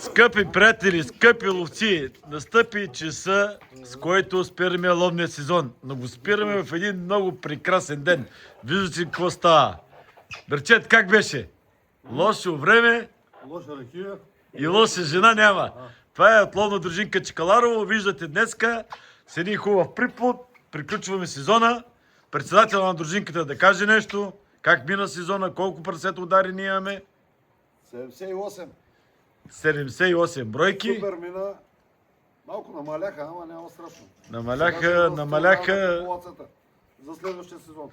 Скъпи приятели, скъпи ловци, настъпи часа, с който спираме ловния сезон. Но го спираме в един много прекрасен ден. Виждате какво става. Берчет, как беше? Лошо време Лоша ракия. и лоша жена няма. Това е от ловна дружинка Чекаларово. Виждате днеска с един хубав приплод. Приключваме сезона. Председател на дружинката да каже нещо. Как мина сезона, колко прасета удари ние имаме. 78. 78 бройки. Супер мина. Малко намаляха, ама няма страшно. Намаляха. Популацията за следващия сезон.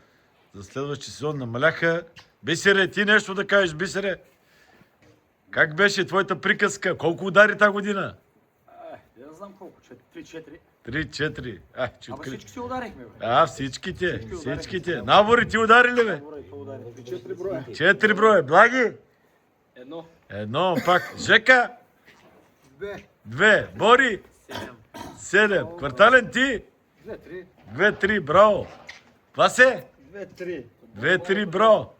За следващия сезон намаляха. Бисере, ти нещо да кажеш, Бисере. Как беше твоята приказка? Колко удари тази година? Не знам колко, 3-4. 3-4. Ама всички си ударихме, бе. Всичките. Набори ти удари ли, бе? 4 броя. 4 броя. Благи? Едно, пак. Жека? 2. Бори? 7. Квартален ти? 2-3. 2-3. Браво. Васе? 2-3. 2-3. Браво.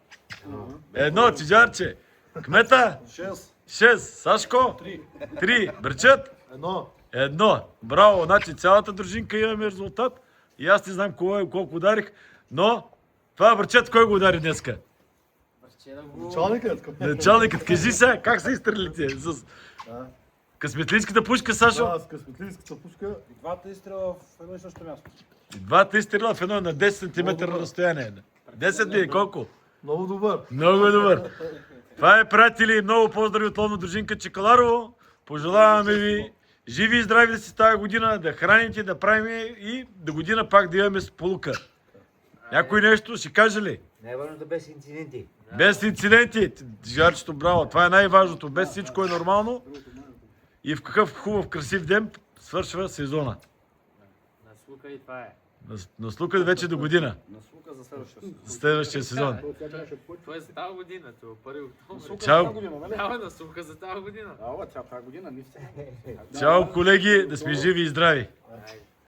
Едно, Тиджарче. Кмета? 6. 6. Сашко? 3. Брчат? 1. Браво. Значи цялата дружинка имаме резултат. И аз не знам колко ударих, но това Брчат кой го удари днеска? Началникът. Кажи сега, как са изстрелите? С късметлийската пушка, Сашо? Да, с късметлийската пушка. Двата изстрела в едно и също място. Двата изстрела в едно на 10 см разстояние. 10 ли е? Колко? Много добър. Много е добър. Това е, приятели, много поздрави от ловна дружинка Чекаларово. Пожелаваме ви живи и здрави да си тази година, да храните, да правим и до година пак да имаме сполука. Някой нещо ще каже ли? Най-важното без инциденти. Без инциденти. Жарчето, браво. Това е най-важното. Без всичко е нормално. И в какъв хубав, красив ден свършва сезона. Наслука и това е. Наслука вече до година. Наслука за следващия сезон. За следващия сезон. Това е за тази година, това първи октомври. Чао. Няма наслука за тази година. Тя тази година, не все. Чао, колеги. Да сме живи и здрави.